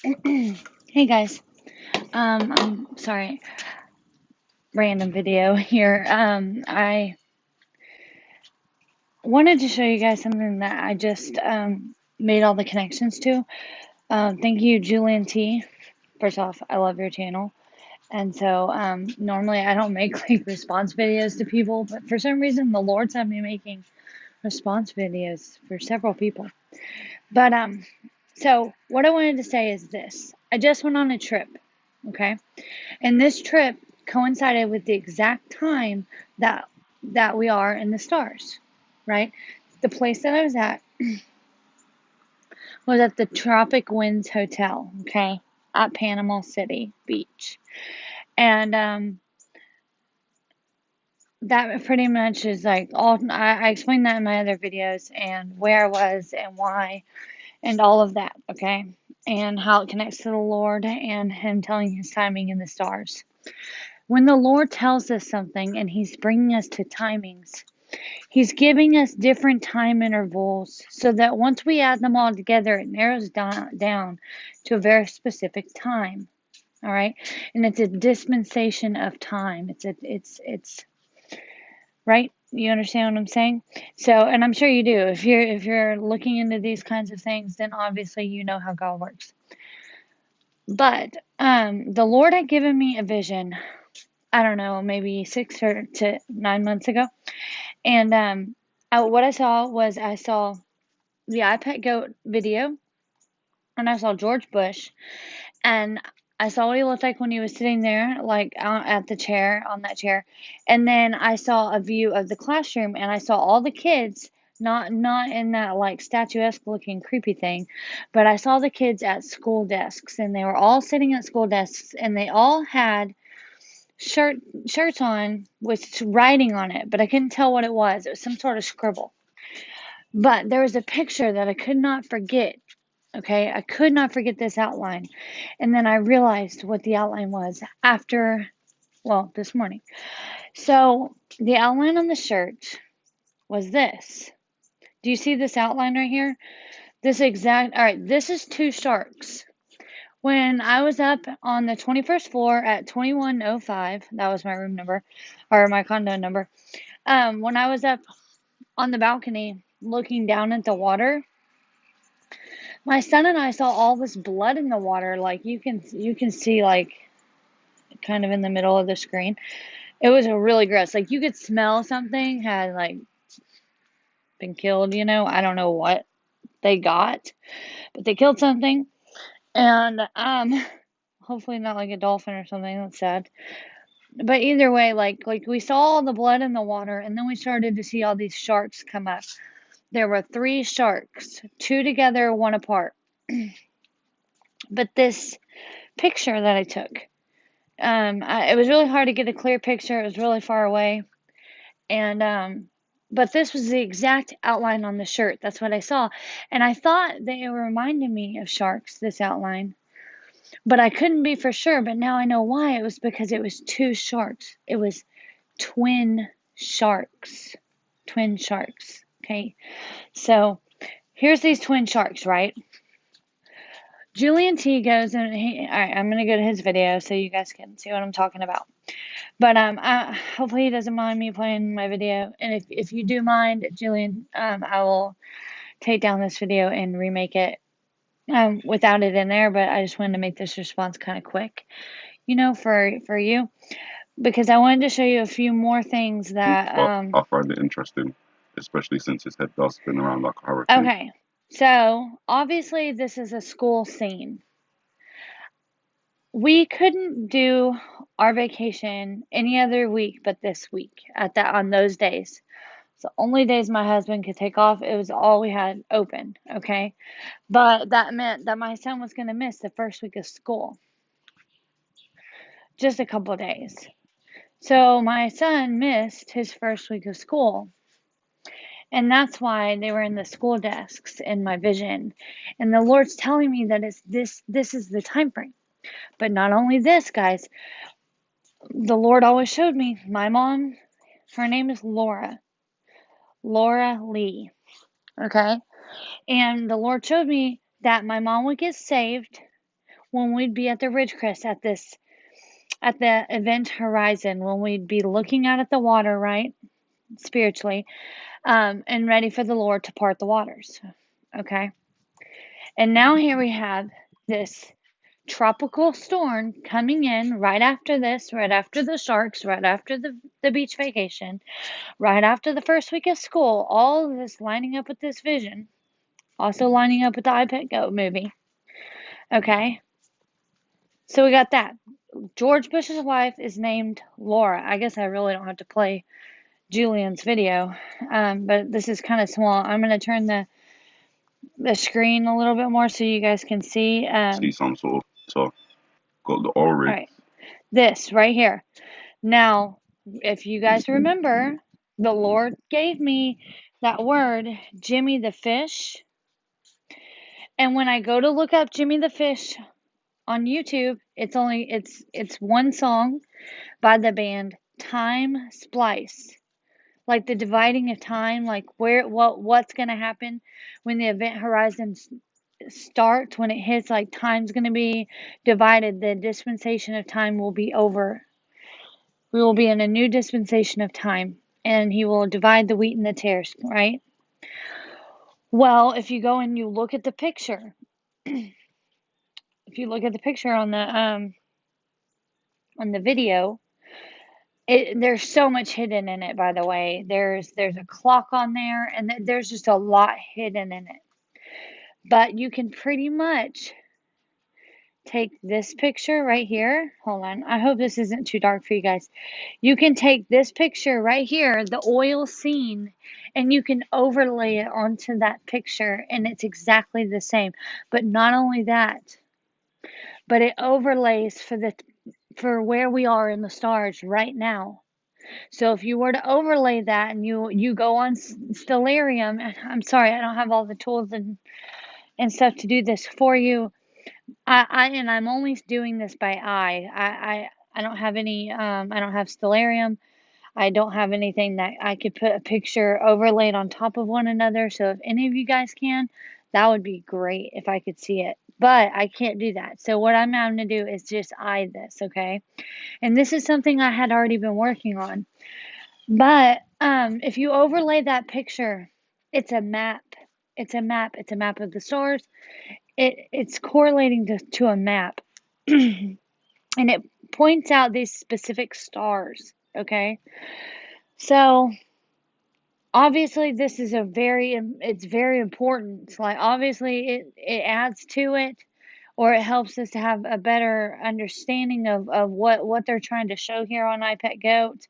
Hey guys, I'm sorry, random video here. I wanted to show you guys something that I just made all the connections to. Thank you, Julian T. First off, I love your channel, and so normally I don't make like response videos to people, but for some reason the Lord's had me making response videos for several people. But so what I wanted to say is this: I just went on a trip, okay? And this trip coincided with the exact time that we are in the stars, right? The place that I was at the Tropic Winds Hotel, okay, at Panama City Beach. And that pretty much is like all I explained that in my other videos and where I was and why and all of that, okay? And how it connects to the Lord and Him telling His timing in the stars. When the Lord tells us something and He's bringing us to timings, He's giving us different time intervals so that once we add them all together, it narrows down to a very specific time. All right. And it's a dispensation of time. It's right. You understand what I'm saying? So, and I'm sure you do. If you're looking into these kinds of things, then obviously you know how God works. But the Lord had given me a vision, I don't know, maybe 6 to 9 months ago. And what I saw the iPet Goat video, and I saw George Bush, and I saw what he looked like when he was sitting there, like at the chair, on that chair. And then I saw a view of the classroom, and I saw all the kids, not in that like statuesque looking creepy thing, but I saw the kids at school desks, and they were all sitting at school desks, and they all had shirts on with writing on it, but I couldn't tell what it was. It was some sort of scribble. But there was a picture that I could not forget. Okay, I could not forget this outline. And then I realized what the outline was after, well, this morning. So the outline on the shirt was this. Do you see this outline right here? All right, this is two sharks. When I was up on the 21st floor at 2105, that was my room number, or my condo number. When I was up on the balcony looking down at the water, my son and I saw all this blood in the water. Like you can see like kind of in the middle of the screen. It was a really gross. Like you could smell something had like been killed, I don't know what they got, but they killed something. And hopefully not like a dolphin or something. That's sad. But either way, like we saw all the blood in the water, and then we started to see all these sharks come up. There were three sharks, two together, one apart. But this picture that I took, it was really hard to get a clear picture. It was really far away, and but this was the exact outline on the shirt. That's what I saw, and I thought that it reminded me of sharks. This outline, but I couldn't be for sure. But now I know why. It was because it was two sharks. It was twin sharks. Twin sharks. Okay, so here's these twin sharks, right? Julian T goes and all right, I'm gonna go to his video so you guys can see what I'm talking about. But hopefully he doesn't mind me playing my video. And if you do mind, Julian, I will take down this video and remake it without it in there. But I just wanted to make this response kind of quick, for you, because I wanted to show you a few more things that But I find it interesting, especially since his head does spin around like a hurricane. okay. So obviously this is a school scene. We couldn't do our vacation any other week but this week on those days. So only days my husband could take off. It was all we had open, okay? But that meant that my son was going to miss the first week of school, just a couple of days. So my son missed his first week of school. And that's why they were in the school desks in my vision. And the Lord's telling me that it's this is the time frame. But not only this, guys, the Lord always showed me my mom, her name is Laura Lee, okay? And the Lord showed me that my mom would get saved when we'd be at the Ridgecrest at the event horizon, when we'd be looking out at the water, right? Spiritually, and ready for the Lord to part the waters. Okay. And now here we have this tropical storm coming in right after this, right after the sharks, right after the beach vacation, right after the first week of school, all of this lining up with this vision, also lining up with the I Pet Goat movie. Okay. So we got that. George Bush's wife is named Laura. I guess I really don't have to play Julian's video, but this is kind of small. I'm going to turn the screen a little bit more so you guys can see. See some sort of so got the All orange. right, this right here. Now, if you guys remember, the Lord gave me that word, Jimmy the Fish. And when I go to look up Jimmy the Fish on YouTube, it's one song by the band Time Splice. Like the dividing of time, like what's going to happen when the event horizon starts, when it hits, like time's going to be divided, the dispensation of time will be over. We will be in a new dispensation of time, and he will divide the wheat and the tares, right? Well, if you go and you look at the picture, if you look at the picture on the video, there's so much hidden in it, by the way. There's a clock on there, and there's just a lot hidden in it. But you can pretty much take this picture right here. Hold on. I hope this isn't too dark for you guys. You can take this picture right here, the oil scene, and you can overlay it onto that picture, and it's exactly the same. But not only that, but it overlays for where we are in the stars right now. So if you were to overlay that and you go on Stellarium, I'm sorry, I don't have all the tools and stuff to do this for you. I'm only doing this by eye. I don't have any I don't have Stellarium. I don't have anything that I could put a picture overlaid on top of one another. So if any of you guys can, that would be great if I could see it. But I can't do that. So what I'm going to do is just eye this, okay? And this is something I had already been working on. But if you overlay that picture, it's a map. It's a map. It's a map of the stars. It's correlating to a map. And it points out these specific stars, okay? So obviously this is it's very important. Like obviously it adds to it, or it helps us to have a better understanding of what they're trying to show here on I Pet Goat.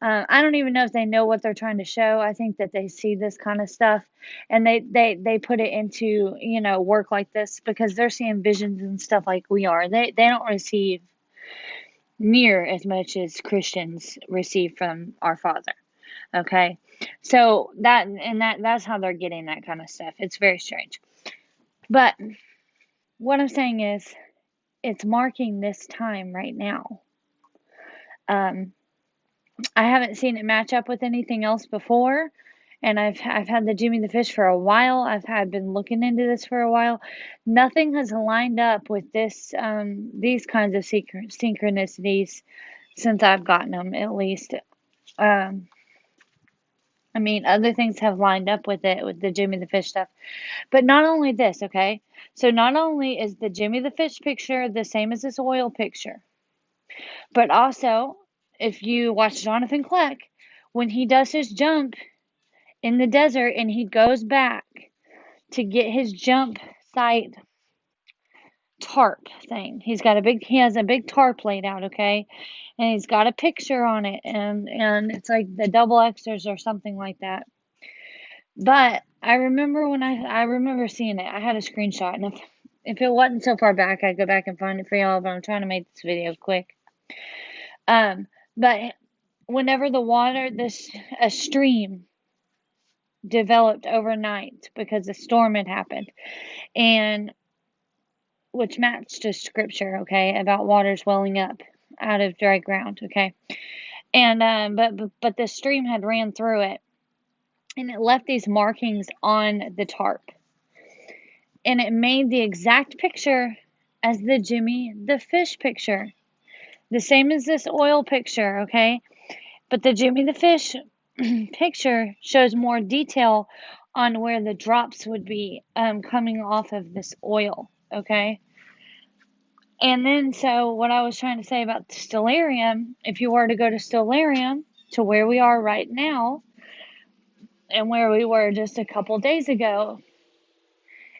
I don't even know if they know what they're trying to show. I think that they see this kind of stuff and they put it into, work like this because they're seeing visions and stuff like we are. They don't receive near as much as Christians receive from our Father. Okay. So that's how they're getting that kind of stuff. It's very strange. But what I'm saying is it's marking this time right now. I haven't seen it match up with anything else before, and I've had the Jimmy the Fish for a while. I've been looking into this for a while. Nothing has lined up with this these kinds of synchronicities since I've gotten them, at least. I mean, other things have lined up with it, with the Jimmy the Fish stuff. But not only this, okay? So not only is the Jimmy the Fish picture the same as this oil picture, but also, if you watch Jonathan Kleck, when he does his jump in the desert and he goes back to get his jump site tarp thing, he has a big tarp laid out, okay? And he's got a picture on it, and it's like the double Xers or something like that. But I remember I remember seeing it. I had a screenshot, and if it wasn't so far back, I'd go back and find it for y'all, but I'm trying to make this video quick. But whenever a stream developed overnight because a storm had happened, and which matched to scripture, okay, about waters welling up out of dry ground, okay, and but the stream had ran through it, and it left these markings on the tarp, and it made the exact picture as the Jimmy the fish picture. The same as this oil picture, okay? But the Jimmy the fish picture shows more detail on where the drops would be coming off of this oil, okay? And then, so what I was trying to say about the Stellarium, if you were to go to Stellarium, to where we are right now, and where we were just a couple days ago,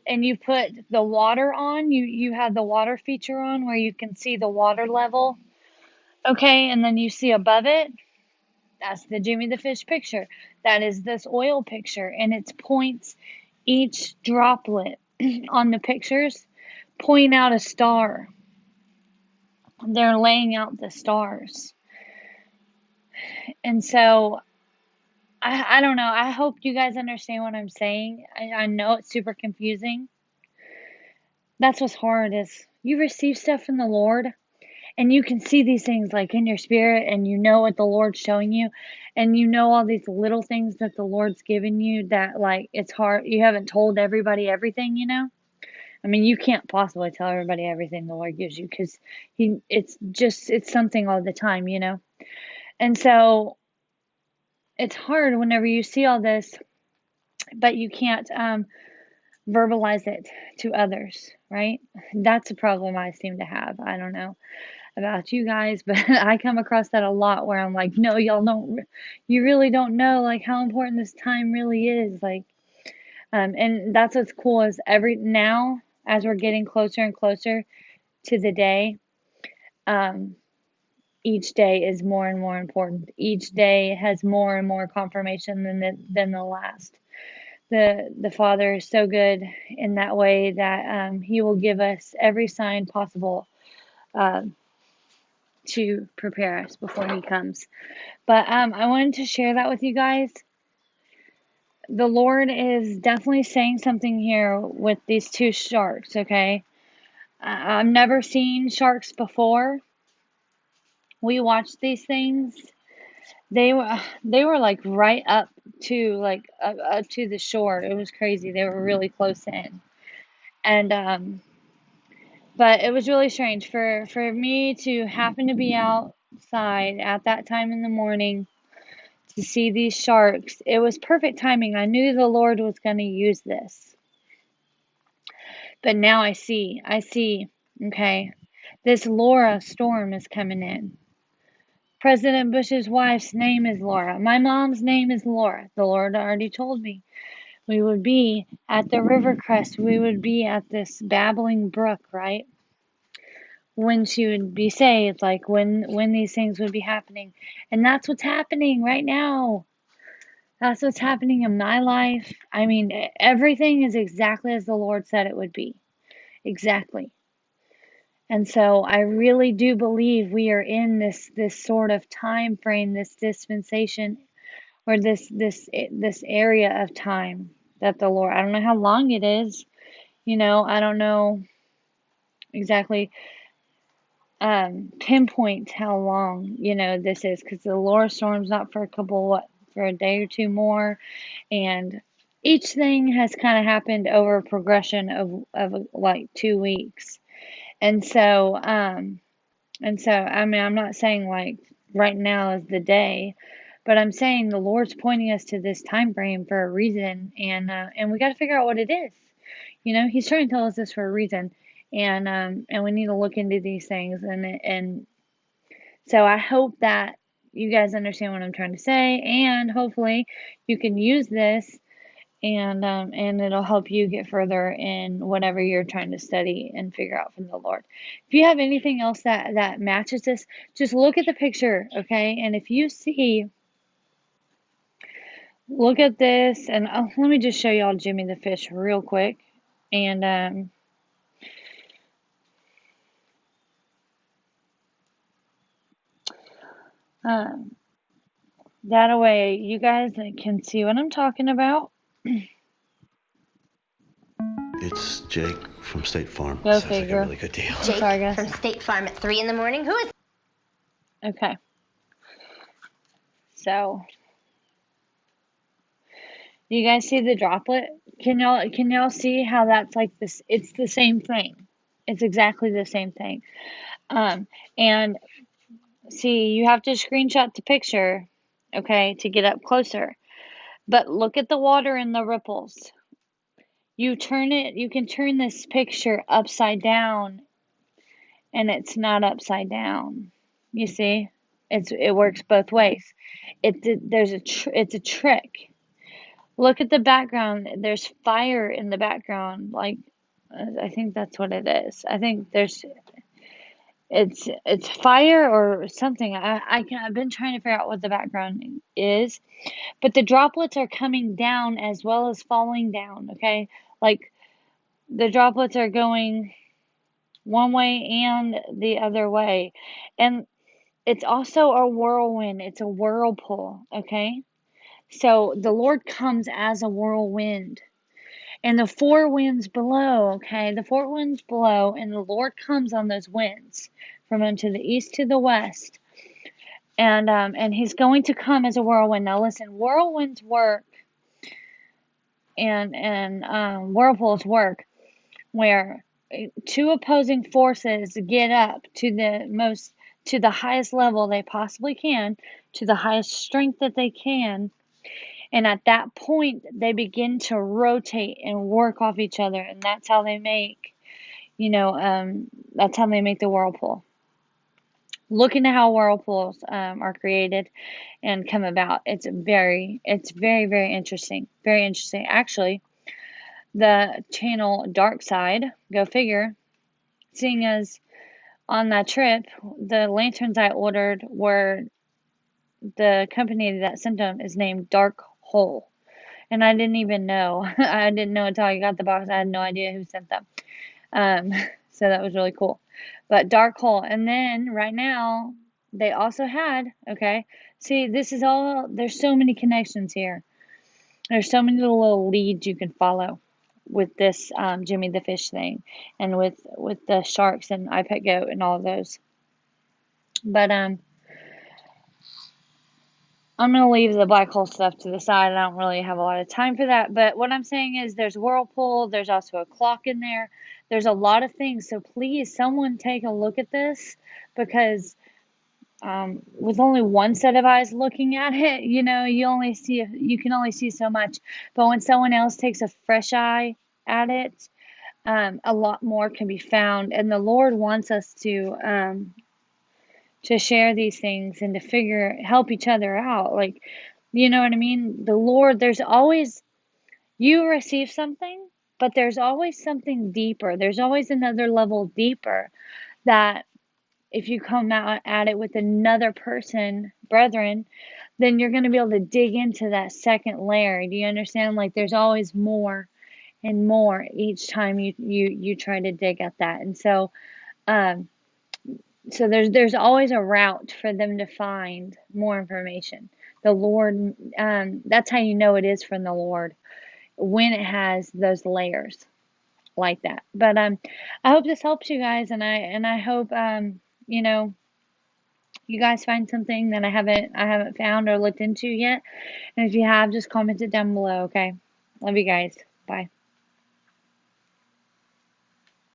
and you put the water on, you have the water feature on where you can see the water level, okay, and then you see above it, that's the Jimmy the Fish picture. That is this oil picture, and it points each droplet on the pictures, point out a star. They're laying out the stars. And so I don't know. I hope you guys understand what I'm saying. I know it's super confusing. That's what's hard is you receive stuff from the Lord and you can see these things like in your spirit and you know what the Lord's showing you and you know all these little things that the Lord's given you that like it's hard. You haven't told everybody everything, you know? I mean, you can't possibly tell everybody everything the Lord gives you because it's something all the time, you know? And so it's hard whenever you see all this, but you can't verbalize it to others, right? That's a problem I seem to have. I don't know about you guys, but I come across that a lot where I'm like, no, you really don't know like how important this time really is. Like, and that's what's cool is now as we're getting closer and closer to the day, um, each day is more and more important. Each day has more and more confirmation than the last. The Father is so good in that way that He will give us every sign possible uh, to prepare us before He comes. But I wanted to share that with you guys. The Lord is definitely saying something here with these two sharks, okay? I've never seen sharks before. We watched these things. They were like right up to the shore. It was crazy. They were really close in. And but it was really strange for me to happen to be outside at that time in the morning to see these sharks. It was perfect timing. I knew the Lord was going to use this. But now I see, okay, this Laura storm is coming in. President Bush's wife's name is Laura. My mom's name is Laura. The Lord already told me we would be at the river crest. We would be at this babbling brook, right? When she would be saved, like when these things would be happening. And that's what's happening right now. That's what's happening in my life. I mean, everything is exactly as the Lord said it would be. Exactly. And so I really do believe we are in this sort of time frame, this dispensation, or this area of time that the Lord, I don't know how long it is, I don't know exactly pinpoint how long, this is because the Laura storm's not for for a day or two more. And each thing has kind of happened over a progression of like 2 weeks. And so, I mean, I'm not saying like right now is the day, but I'm saying the Lord's pointing us to this time frame for a reason, and we got to figure out what it is. He's trying to tell us this for a reason, and we need to look into these things, and so I hope that you guys understand what I'm trying to say, and hopefully you can use this and it'll help you get further in whatever you're trying to study and figure out from the Lord. If you have anything else that matches this, just look at the picture, okay? And if you see, look at this, and let me just show y'all Jimmy the fish real quick, and that way you guys can see what I'm talking about. It's Jake from State Farm. Go Sounds like a figure. really good deal. I'm sorry, guys. From State Farm at 3 in the morning. Who is? Okay. So, you guys see the droplet? Can y'all see how that's like this? It's the same thing. It's exactly the same thing. And see, you have to screenshot the picture, okay, to get up closer. But look at the water in the ripples. You can turn this picture upside down and it's not upside down. You see? It works both ways. It's a trick. Look at the background. There's fire in the background. Like, I think that's what it is. I think it's fire or something. I've been trying to figure out what the background is, but the droplets are coming down as well as falling down. Okay, like the droplets are going one way and the other way, and it's also a whirlwind. It's a whirlpool. Okay, so the Lord comes as a whirlwind. And the four winds blow, okay? The four winds blow, and the Lord comes on those winds from unto the east to the west. And he's going to come as a whirlwind. Now listen, whirlwinds work and whirlpools work where two opposing forces get up to the highest level they possibly can, to the highest strength that they can. And at that point, they begin to rotate and work off each other, and that's how they make, that's how they make the whirlpool. Look into how whirlpools are created and come about. It's very, very interesting. Very interesting. Actually, the channel Dark Side, go figure, seeing as on that trip, the lanterns I ordered were, the company that sent them is named Dark Hole. And I didn't even know. I didn't know until I got the box. I had no idea who sent them. So that was really cool. But Dark Hole. And then right now, they also had, okay, see, this is all, there's so many connections here. There's so many little leads you can follow with this Jimmy the Fish thing, and with the sharks and iPet Goat and all of those. But I'm going to leave the black hole stuff to the side. I don't really have a lot of time for that. But what I'm saying is there's whirlpool. There's also a clock in there. There's a lot of things. So please, someone take a look at this, because with only one set of eyes looking at it, you can only see so much. But when someone else takes a fresh eye at it, a lot more can be found. And the Lord wants us to share these things and to help each other out. Like, you know what I mean? The Lord, there's always, you receive something, but there's always something deeper. There's always another level deeper that if you come out at it with another person, brethren, then you're going to be able to dig into that second layer. Do you understand? Like, there's always more and more each time you try to dig at that. And so, so there's always a route for them to find more information. The Lord, that's how you know it is from the Lord, when it has those layers like that. But I hope this helps you guys, and I hope you guys find something that I haven't found or looked into yet. And if you have, just comment it down below. Okay, love you guys. Bye.